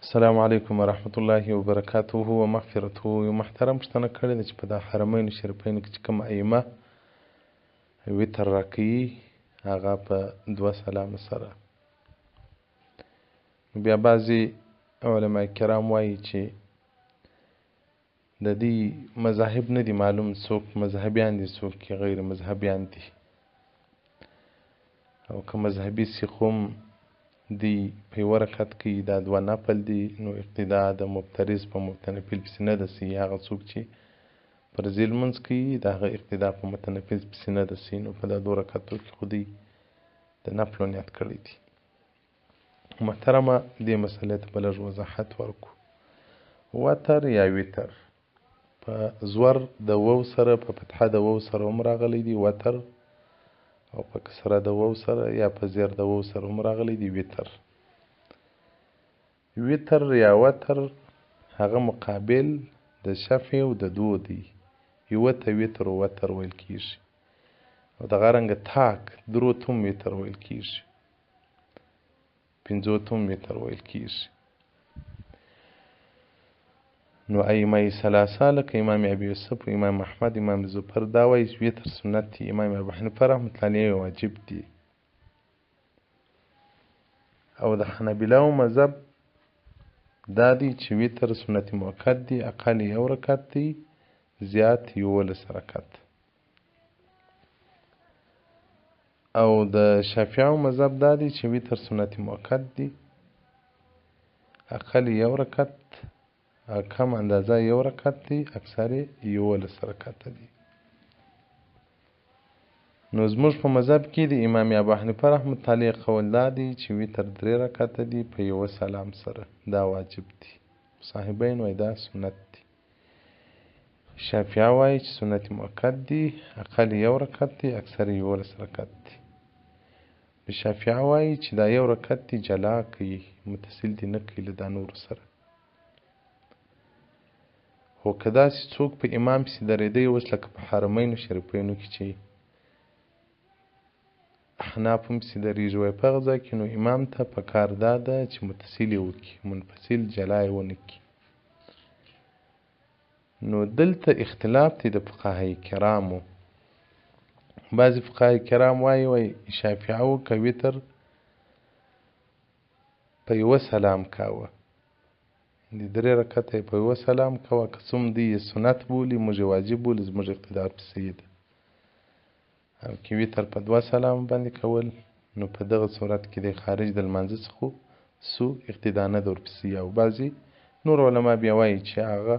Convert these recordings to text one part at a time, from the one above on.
السلام علیکم ورحمة الله وبرکاته ومغفرته. یو محترم پوښتنه کړې ده چې په دا حرمین شریفینو کې چې کوم ائمه وتر راکوي هغه په 2 سلام سره. بیا بعضې علما کرام وایي چې د دې مذاهب نه دي معلوم، څوک مذهبیان دي څوک غیر مذهبیان دي، او که مذهبي سیخوم دی په یوه رکعت کې دا 2 نفل دي، نو اقتدا د مفترض په متنفل پسې نه ده سي. هغه څوک چې فرضي لمونځ کوي د هغه اقتدا په متنفل پسې نه ده سي، نو په دا 2 رکعتو کې خو دوی د نفلو نیت کړی دي. محترمه دې مسئلې ته به لږ وضاحت ورکړو. وتر یا وتر په زور د وو سره په فتحه د وو سره هم راغلی دی وتر، او په کسره د وو سره یا په زیر د وو سره هم راغلی دی وتر. وتر یا وتر هغه مقابل د شفع او د دو دی. یوه ته وتر او وتر ویل کیږي، او دغه رنګه تاک درو ته هم وتر ویل کیږي، 5 ته هم وتر ویل کیږي. نو ائمه ثلاثه لکه امام ابي یوسف و امام احمد امام زفر دا وایي چې وتر سنت دی. امام ابو حنیفه رحمة الله علیه واجب دی، او د حنبلاو مذهب دا دی چې وتر سنت مؤکد دی، اقل 1 رکعت دی، زیات 11 رکعت. او د شافعیو مذهب دا دی چې وتر سنت مؤکد دی، اقل 1 رکعت، کم اندازه 1 رکعت دی، اکثر 11 رکعت دی. نو زموږ په مذهب کې د امام ابو حنیفه رحمة الله علیه قول دا دی چې وتر 3 رکعت دی په 1 سلام سره، دا واجب دی. صاحبین وایي دا سنت دی. شافعیه وایي چې سنت مؤکد دی، اقل 1 رکعت دی، اکثر 11 رکعت دی. شافعیه وایي چې دا 1 رکعت دی جلا کوي، متصل دی نه کوي له دا نورو سره. خو که داسې څوک په امام پسې درېدی، اوس لکه په حرمینو شریفینو کې چې احناف هم پسې درېږي وایي په هغه ځای کې نو امام ته پکار دا ده چې متصل یې وکړي، منفصل جلا یې ونه کړي. نو دلته اختلاف دی د فقهای کرامو. بعضې فقهای کرام وایي شافعیو که وتر په 1 سلام کاوه، د 3 رکعته په 1 سلام کوه، که څوم دوی یې سنت بولي موږ یې واجب بولي، زموږ اقتدا پسې ده. او که وتر په 2 سلام باندې کول، نو په دغه صورت کې د خارج د لمانځه څخه سو اقتدا نه ده ورپسې. او بعضې نور علما بیا وایي چې هغه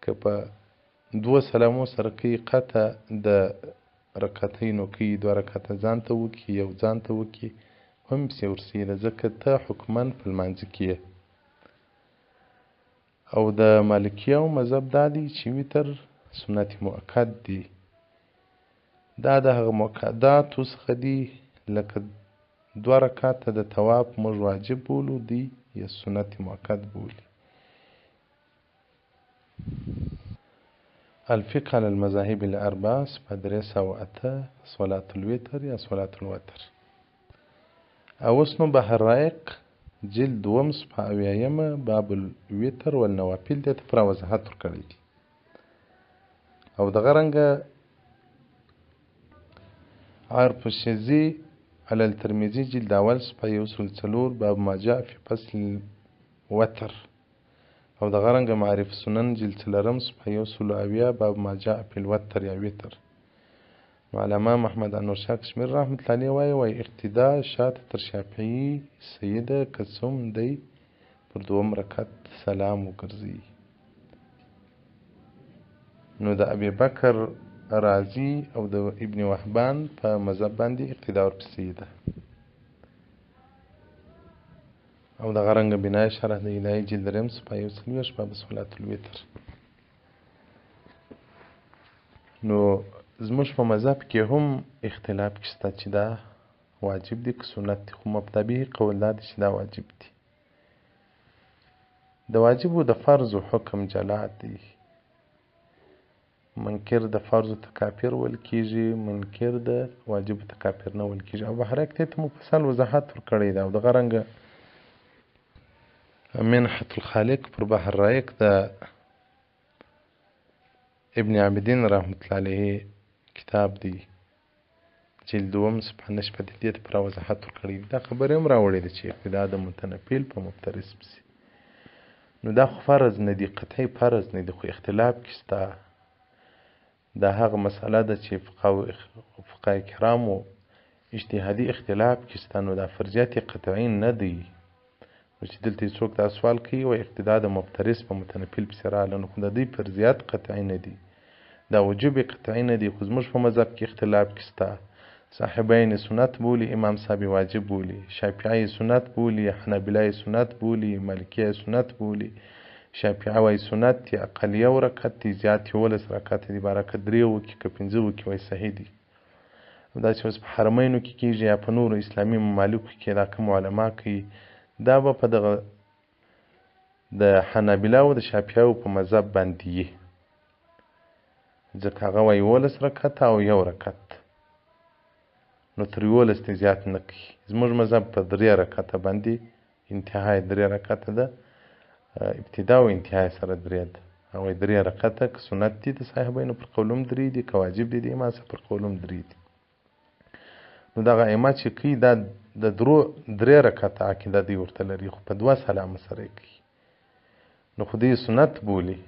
که په 2 سلامو سره کوي قطع د رکعتینو کوي، 2 رکعته ځان ته وکړي، 1 ځان ته وکړي، هم پسې ورسېده، ځکه ته حکما په لمانځه کې یې. او د مالکیو مذهب دا دی چې وتر سنت مؤکد دی. دا د هغه مؤکداتو څخه دي، لکه 2 رکعته د طواف موږ واجب بولو، دی یا سنت مؤکد بولي. الفقه على المذاهب الاربعه صفحه 308 صلاة الوتر یا صلاة الوتر. اوس نو بحر رائق جلد 2 صفحه 80 باب الوتر والنوافل دې ته پوره وضاحت ورکړی دی. او دغه رنګه عرف الشذي على الترمذي جلد 1 صفحه 104 باب ما جاء في فصل الوتر. او دغه رنګه معارف سنن جلد 4 صفحه 170 باب ما جاء في الوتر یا وتر. نو علامه محمد انور شاه کشمیر رحمة الله علیه وایي اقتدا شاته تر شافعي سیده که څوم دی پر 2 رکعت سلام وګرځي. نو د ابي بکر رازي او د ابن وهبان په مذهب باندې اقتدا ورپسې ده. او دغه رنګه بنای شرح د الهي جلد 3 صفحه 140 باب صلاة الوتر. نو زموږ په مذهب کې هم اختلاف شته چې دا واجب دی که سنت دی، خو مبتبع قول دا دی چې دا واجب دی. د واجب او د فرض حکم جلا دی. منکر د فرض ته کافر ویل کیږي، منکر د واجب ته کافر نه ویل کیږي. او بهر کې ته مفصل وضاحت ورکړی دی. او دغه رنګه منحة الخالق پر بحر رائق د ابن عابدین رحمت الله علیه کتاب دی، جلد دوم صفحه نشي پدیدې ته پر وضاحت ورکړی دی. دا خبرې هم راوړې ده چې اقتدا د متنفل په مفترض پسې، نو دا خو فرض نه دی، قطعي فرض نه دی، خو اختلاف کې ستا دا هغه مسئله ده چې فقهای کرامو اجتهادي اختلاف کې ستا، نو دا فرضیت قطعي نه دی. نو چې دلته څوک دا سوال کوي و اقتدا د مفترض په متنفل پسې راغله، نو خو د دوی فرضیات قطعي نه دی، دا وجوب قطعي نه دی. خو زموږ په مذهب کې اختلاف کې ستا، صاحبین سنت بولی، امام صاحب واجب بولی، شافعی سنت بولی، حنابلای سنت بولی، مالکی سنت بولی. شافعی وای سنت دی اقل یو رکعت دی، زیات 11 رکعت دی، برکت 3 وکي که 15 وکي وای صحیح دی. دا چې اوس په حرمینو کې کېږي یا په نورو اسلامي ممالکو کې دا کوم علما کوي، دا به په دغه د حنابلو او د شافعیو په مذهب باندې یي، ځکه هغه وایي 11 رکعت او 1 رکعت، نو تر 11 زیات نه کوي. زموږ مذهب په 3 رکعته باندې انتهای 3 رکعته ده، ابتدا او انتهای سره 3 ده، او 3 رکعته که سنت دي د صاحبینو پر قولم 3 دي، که واجب دي د امام صاحب پر قولم 3 دي. نو دغه ائمه چې کوي دا د 3 رکعته عقیده دی ورته لري، خو په 2 سلام سره کوي، نو خو دې سنت بولي.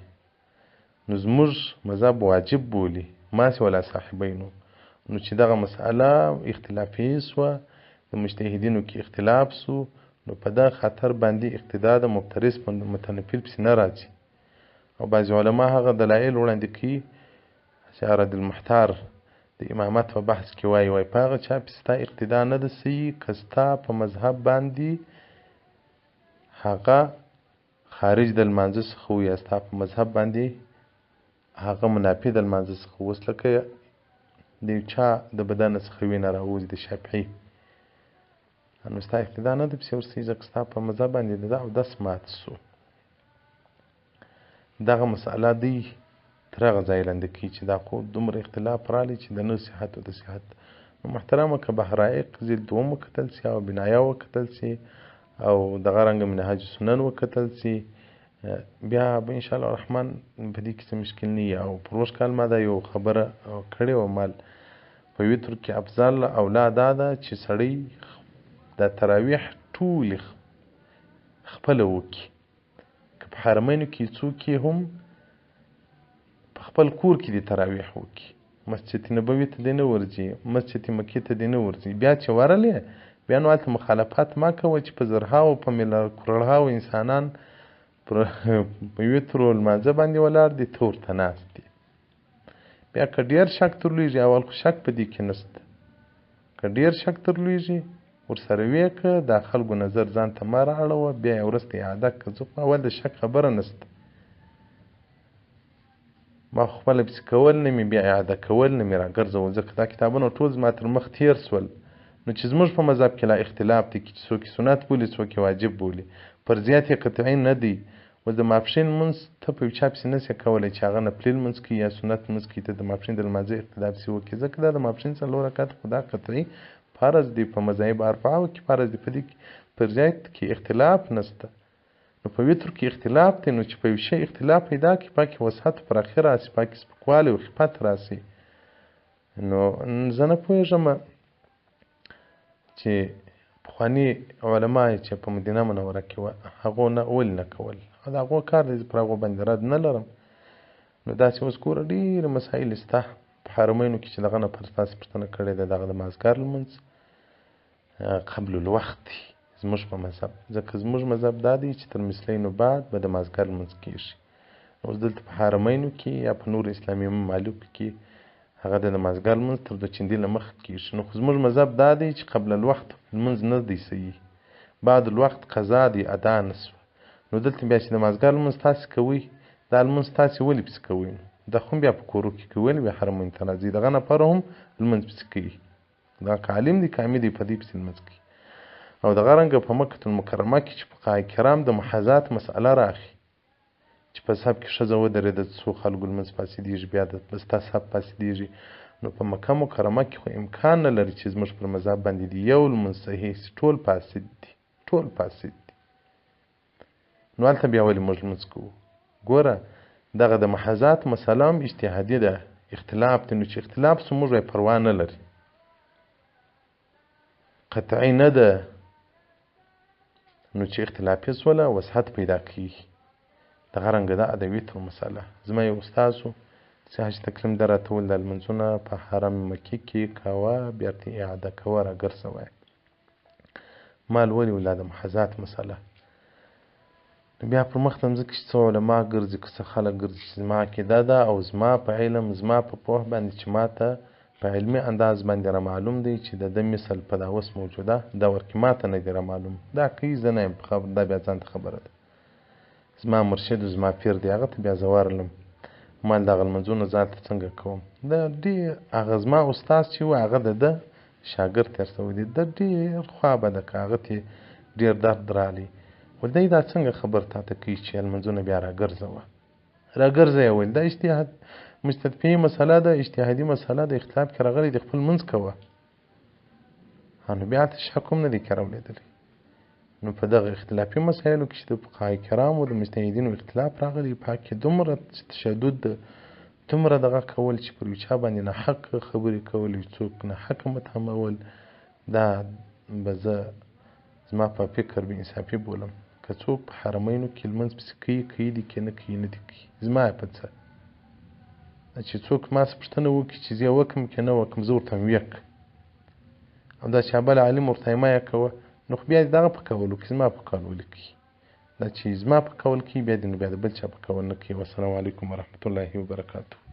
نو زموږ مذهب واجب بولي، ماسې ولا صاحبینو. نو چې دغه مسئله اختلافي سوه، د مجتهدینو کې اختلاف سو، نو په دغه خاطر باندې اقتدا د مفترض په متنفل پسې نه راځي. او بعضې علما هغه دلایل وړاندې کوي چې رد المحتار د امامت په بحث کې وایي په هغه چا پسې ستا اقتدا نه ده صحیح که ستا په مذهب باندې هغه خارج د لمانځه څخه و، یا ستا په مذهب باندې هغه منافي د لمانځه څخه. اوس لکه د یو چا د بدن څخه وینه راوځي، د شافعي، نو ستا اقتدا نه ده پسې ورسئ، ځکه ستا په مذهب باندې د اودس مات سو. دغه مسئله دی تر هغه ځایه لاندې کوي چې دا خو دومره اختلاف راغلی چې د نه صحت او د صحت. نو محترمه که بحر رائق جلد دوم وکتل سي، او بنایه وکتل سي، او دغه رنګه منهاج سنن وکتل سي، بیا به انشاءالله الرحمن په دې کې څه مشکل نه وي. او پروش کال ما دا یو خبره کړې وه مال په وتر کې افضل اولا دا ده چې سړی د تراویح ټولې خپله وکړي، که په حرمینو کې څوک یې هم په خپل کور کې د تراویح وکړي، مسجد نبوي ته دې نه ورځي، مسجد مکې ته دې نه ورځي. بیا چې ورلې بیا نو هلته مخالفت ما کوه چې په زرهاو په کروړهاو انسانان په وترو لمانځه باندې ولاړ دي، ته ورته ناست دي. بیا که ډېر شک درلوږي، اول خو شک په دې کې نشته، که ډېر شک درلوږي ورسره ویې که دا خلکو نظر ځان ته مه رااړوه، بیا یې وروسته اعاده که. زه خو اول د شک خبره نشته، ما خو خپله پسې کول نه مې بیا اعاده کول نه مې راګرځول، ځکه دا کتابونه ټول زما تر مخ تېر سول. نو چې زموږ په مذهب کې لا اختلاف دی چې څوک یې سنت بولي څوک یې واجب بولي، فرضیات یې قطعي نه دی. اوس د ماپښین لمونځ ته په یو چا پسې نسې کولی چې هغه نفلي لمونځ کوي یا سنت لمونځ کوي، ته د ماپښین د لمانځه اقتدا پسې وکړي، ځکه دا د ماپښین 4 رکعت خو دا قطعي فرض دی، په مذاهب اربعو کې فرض دی، په دې کې فرضیات کې اختلاف نشته. نو په وتر کې اختلاف دی، نو چې په یو شی اختلاف پیدا کړي پکې وسعت پراخي راسي، پکې سپکوالی او خفت راسي. نو زه نه پوهېږم چې پخواني علما چې په مدینه منوره کې وه هغو نه ولې نه کول، د هغو کار دی، زه پر هغو باندې رد نه لرم. نو داسې اوس ګوره ډېرې مسایل شته په حرمینو کې چې دغه نه تاسې پوښتنه کړې ده، دغه د مازدیګر لمونځ قبل الوقت دی زموږ په مذهب، ځکه زموږ مذهب دا دی چې تر مثلینو بعد به د مازدیګر لمونځ کېږي. اوس دلته په حرمینو کې یا په نورو اسلامي ممالکو کې هغه د مازدیګر لمونځ تر 2 چندې نه مخکې کېږي. نو خو زموږ مذهب دا دی چې قبل الوقت لمونځ نه دی صحیح، بعد الوقت قضا دی ادا نه سوه. نو دلته بیا چې د مازدیګر لمونځ تاسې کوئ، دا لمونځ تاسې ولې پسې کوئ؟ دا خو بیا په کورو کې کوئ، بیا حرمینو ته راځئ، دغه لپاره هم لمونځ پسې کوي. دا که عالم دی که عامي دی په دې پسې لمونځ کوي. او دغه رنګه په مکة المکرمه کې چې فقهای کرام د محاذات مسئله راغی چې په صف کې ښځه ودرېده څو خلکو لمونځ فاسدېږي، بیا د ستا صف فاسدېږي. نو په مکه مکرمه کې خو امکان نه لري چې زموږ پر مذهب باندې دی یو لمونځ صحیح سي، ټول فاسد دي، ټول فاسد دي. نو هلته بیا ولې موږ لمونځ کوو؟ ګوره دغه د محاذات مسله هم اجتهادي ده، اختلاف دی. نو چې اختلاف سو موږ پروا نه لري، قطعي نه ده. نو چې اختلافي سوله وسعت پیدا کېږي. دغه رنګه ده د وتر مسله. زما یو استاد و چې حاجي تکریم ده راته وویل دا لمونځونه په حرم مکي کې کوه بیا ورته اعاده کوه راګرځه وایه. ما لولي ویل دا د محاذات مسله. نو بیا پر مخ ته مځکه چې څه علما ګرځي که څه خلک ګرځي چې زما عقیده ده او زما په علم زما په پوه باندې چې ما ته په علمي انداز باندې را معلوم دی چې د ده مثل په دا اوس موجوده دور کې ما ته نه دی را معلوم. دا کوي زه نه یم په خبر، دا بیا ځان ته خبره ده. زما مرشد و زما پیر دی، هغه ته بیا زه ورغلم. ما دغه لمونځونه ځان ته څنګه کوم؟ د ډېر هغه زما استاد چې و هغه د ده شاګرد تېر شوی دی، د ډېر خوا بده که هغه ته ډېر درد رالی. ویل دی دا څنګه خبر تا ته کوي چې لمونځونه بیا راګرځوه یې. ویل دا اجتهاد مستدفعي مسله ده، اجتهادي مسله ده، اختلاف کې راغلی د خپل منځ کوه. نو بیا ته شک هم نه دی کې راولېدلی. نو په دغه اختلافي مسایلو کې چې د فقهای کرامو د مجتهدینو اختلاف راغلی، په حق کې دومره تشدد ده، دومره دغه کول چې پر یو چا باندې ناحق خبرې کول، یو څوک ناحقه متهمول، دا به زه زما په فکر بې انصافي بولم. که څوک په حرمینو کې لمونځ پسې کوي دي که نه کوي نه دي کوي، زما په څه چې څوک ما څه پوښتنه وکړي چې زه یې وکړم که نه وکړم، زه ورته وایم ویک او دا چې بل عالم ورته مه یې کوه. نو خو بیا دغه په کولو کې زما په کولو کوي، دا چې زما په کول کې بیا د بل چا په کول نه کوي. والسلام علیکم ورحمة الله وبرکاته.